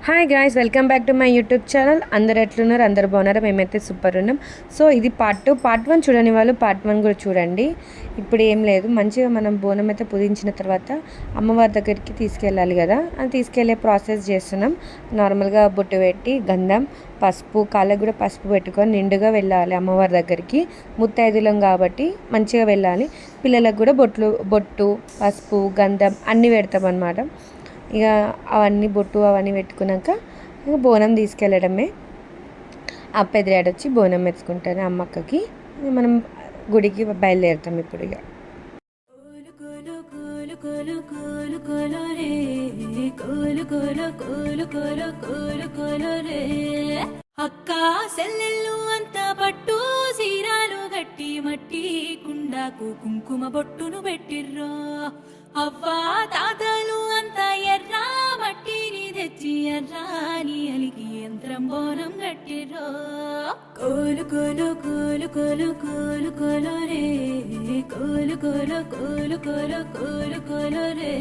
Hi guys, welcome back to my YouTube channel. అందరు ఎట్లున్నారు? అందరు బాగున్నారా? మేమైతే సూపర్ ఉన్నాం. సో ఇది పార్ట్ 1 చూడని వాళ్ళు పార్ట్ 1 కూడా చూడండి. ఇప్పుడు ఏం లేదు, మంచిగా మనం బోనం అయితే పుదించిన తర్వాత అమ్మవారి దగ్గరికి తీసుకెళ్ళాలి కదా, అది తీసుకెళ్ళే ప్రాసెస్ చేస్తున్నాం. నార్మల్గా బొట్టు పెట్టి గంధం పసుపు, కాళ్ళకు కూడా పసుపు పెట్టుకొని నిండుగా వెళ్ళాలి అమ్మవారి దగ్గరికి. ముత్తైదులం కాబట్టి మంచిగా వెళ్ళాలి. పిల్లలకు కూడా బొట్టు పసుపు గంధం అన్నీ పెడతాం అన్నమాట. ఇక అవన్నీ బొట్టు అవన్నీ పెట్టుకున్నాక ఇక బోనం తీసుకెళ్ళడమే. ఆ పెద్దయాడు వచ్చి బోనం ఎత్తుకుంటారు అమ్మక్కకి. మనం గుడికి బయలుదేరుతాం ఇప్పుడు. ఇక అక్క సెల్లెళ్ళు అంతా పట్టు సీరాలు గట్టి మట్టి కుండాకు కుంకుమ బొట్టును పెట్టిర్రో. అవ్వా తాతలు అంతా ఎర్రా మట్టిని తెచ్చి ఎర్రాని అలికి యంత్రం బోనం కట్టిర్రో. కోలు కోలు కోలు కోలు కోలు కోలు రే, కోలు కోలు కోలు కోలు కోలు కోలు రే.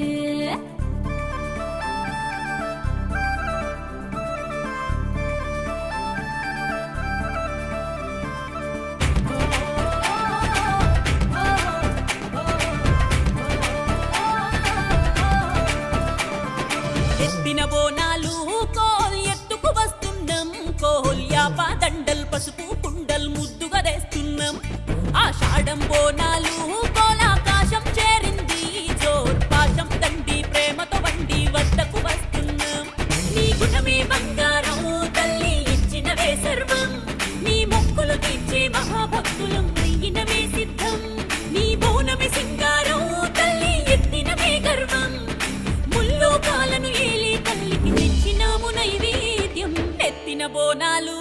బోనాలు కోల్ ఎత్తుకు వస్తున్నాం, కోల్ యాప దండల్ పసుపు కుండల్ ముద్దుగా తెస్తున్నాం. ఆషాఢం బోనాలు కోల్ ఆకాశం చేరింది, జోర్ పాశం దండి ప్రేమతో వండి వద్దకు వస్తున్నాం. నీ గుణమే బంగారం తల్లి ఇచ్చినవే సర్వం, నీ మొక్కులు తీర్చే మహాభక్తులం అయ్యినవే సిద్ధం. నీ బోనమే సింగారం తల్లి ఎత్తినవే గర్వం, ముల్లో కాలను ఏలి తల్లికి తెచ్చినాము నైవేద్యం. ఎత్తిన బోనాలు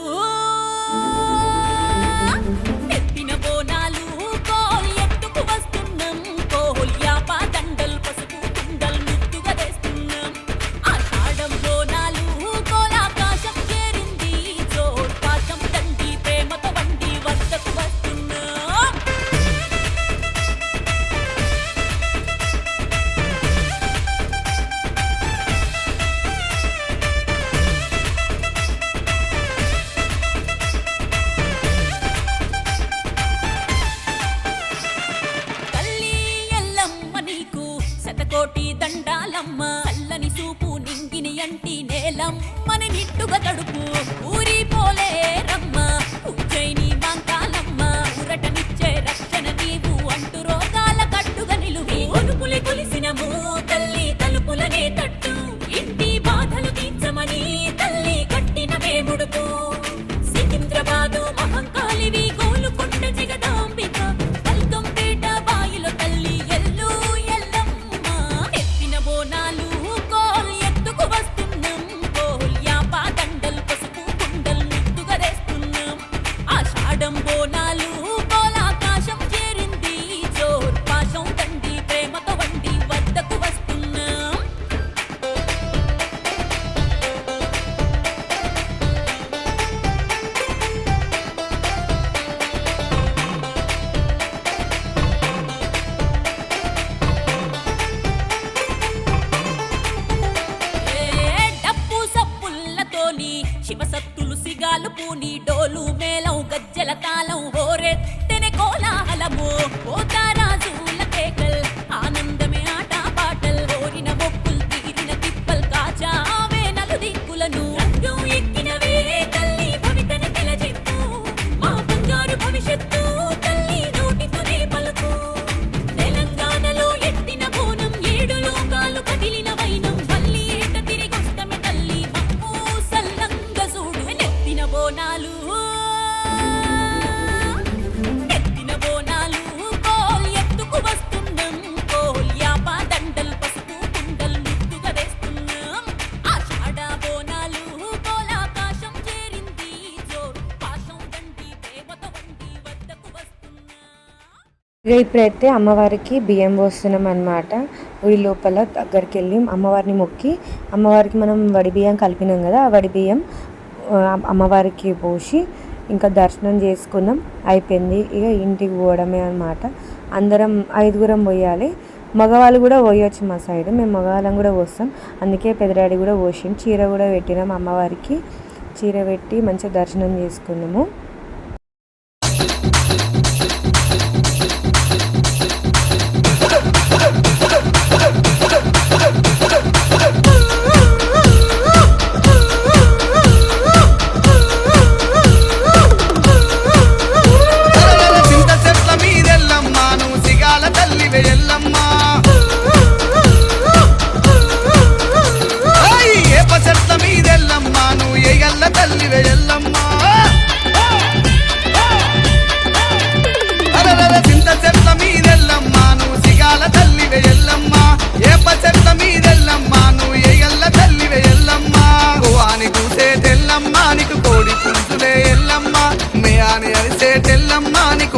ఎత్తిన బోనాలు కోల్ ఎత్తుకు వస్తున్నాం, కోల్ యాప దండల్ పసుపు కుండల్ ముద్దుగా తెస్తున్నాం. ఆషాఢం బోనాలు కోల్ ఆకాశం చేరింది, జోర్ పాశం దండి ప్రేమతో వండి వద్దకు వస్తున్నాం. శతకోటి దండాలమ్మ, చల్లని సూపు నింగిని అంటి నేలమ్మని నిట్టుగా తడుపు. ఊరి పోలే రమ్మ ఉజ్జయిని మాంకాలమ్మ, ఉరటనిచ్చే రక్షణ నీవు అంటు రోగాల కట్టుగా నిలువి. ఒలుపులి కొలిసినము తల్లి తలుపులనే తట్టు, ఇంటి బాధలు తీర్చమని తల్లి కట్టిన వేముడుపు. సికింద్రాబాదు మహంకాళివి గోలుకొండ జగదాంబిక, పల్కంపేట బాయిలో తల్లి ఎల్లు ఎల్లమ్మ. ఎత్తిన బోనాలు కోల్ ఎత్తుకు వస్తున్నాం, కోల్ యాప దండల్ పసుపు కుండల్ ముద్దుగా తెస్తున్నాం. ఆషాఢం బోనాలు కోల్ ఆకాశం చేరింది, జోర్ పాశం దండి ప్రేమతో వండి వద్దకు వస్తున్నాం. డప్పు సప్పుల్లతోని శివసత్తులు సిగాలు పూని డోలు మేళం గజ్జల తాళం హోరెత్తెనే కోలాహలము. పోతారాజుల కేకల్ ఆనందమే ఆట పాటల్, హోరిన మొక్కులు తీరిన తిప్పల్ కాచావే నలు దిక్కులను. రంగం ఎక్కినవే తల్లి భవితన తెలజెప్పు, మా బంగారు భవిష్యత్తు తల్లి నోటితోనే పలుకు. తెలంగాణలో ఎత్తిన బోనం ఏడు లోకాలు కదిలిన వైనం, మళ్ళీ ఏట తిరిగొస్తమే తల్లి మమ్ము సల్లంగ చూడు. ఎత్తిన బోనాలు ఎత్తిన బోనాలు కోల్ ఎత్తుకు వస్తున్నాం, కోల్ యాప దండల్ పసుపు కుండల్ ముద్దుగా తెస్తున్నాం. ఆషాఢ బోనాలు కోల్ ఆకాశం చేరింది, జోర్ పాశం దండి ప్రేమతో వండి వద్దకు వస్తున్నాం. ఇక ఇప్పుడైతే అమ్మవారికి బియ్యం పోస్తున్నాం అన్నమాట. గుడి లోపల దగ్గరికి వెళ్ళి అమ్మవారిని మొక్కి, అమ్మవారికి మనం వడి బియ్యం కలిపినాం కదా, ఆ వడి బియ్యం అమ్మవారికి పోసి ఇంకా దర్శనం చేసుకున్నాం. అయిపోయింది. ఇక ఇంటికి పోవడమే అన్నమాట. అందరం 5గురం పోయాలి. మగవాళ్ళు కూడా పోయొచ్చు మా సైడ్, మేము మగవాళ్ళం కూడా పోస్తాం. అందుకే పెద్దడాడి కూడా పోసాం. చీర కూడా పెట్టినాం అమ్మవారికి. చీర పెట్టి మంచిగా దర్శనం చేసుకున్నాము.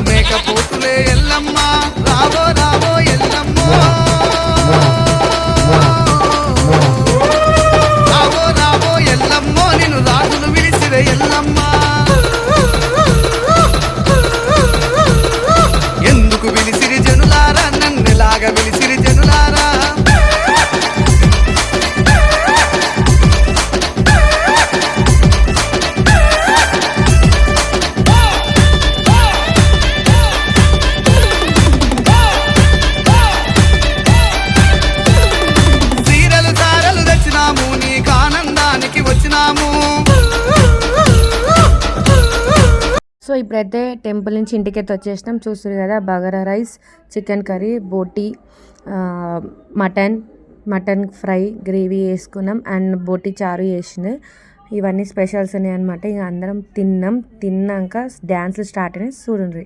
మేకపోతులే ఎల్లమ్మ, రావో రావో ఎల్లమ్మో, రావో రావో ఎల్లమ్మో, నిన్ను రాజులు విలిసిరే ఎల్లమ్మ. ఎందుకు విలిసిరి జనులారా, నన్నెలాగా విలిసిరి జనులారా. సో ఇప్పుడైతే టెంపుల్ నుంచి ఇంటికైతే వచ్చేసినాం. చూస్తారు కదా, bagara rice, chicken curry, boti, mutton fry gravy వేసుకున్నాం. అండ్ బోటీ చారు చేసింది. ఇవన్నీ స్పెషల్స్ ఉన్నాయి అనమాట. ఇక అందరం తిన్నాక డ్యాన్స్లు స్టార్ట్ అయినాయి. చూడండి.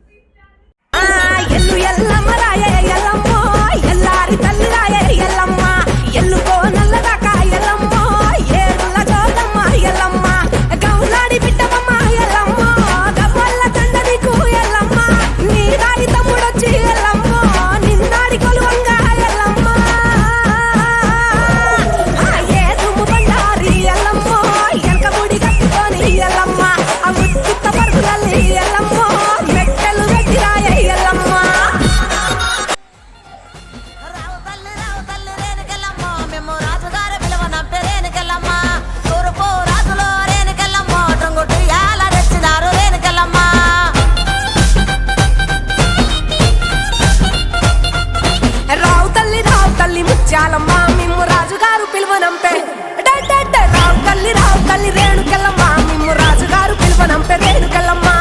ముత్యాలమ్మ మిమ్ము రాజుగారు పిలువనంపే, రావు తల్లి రేణుకెళ్ళమ్మ, మిమ్ము రాజుగారు పిలువనంపే రేణుకెళ్ళమ్మ.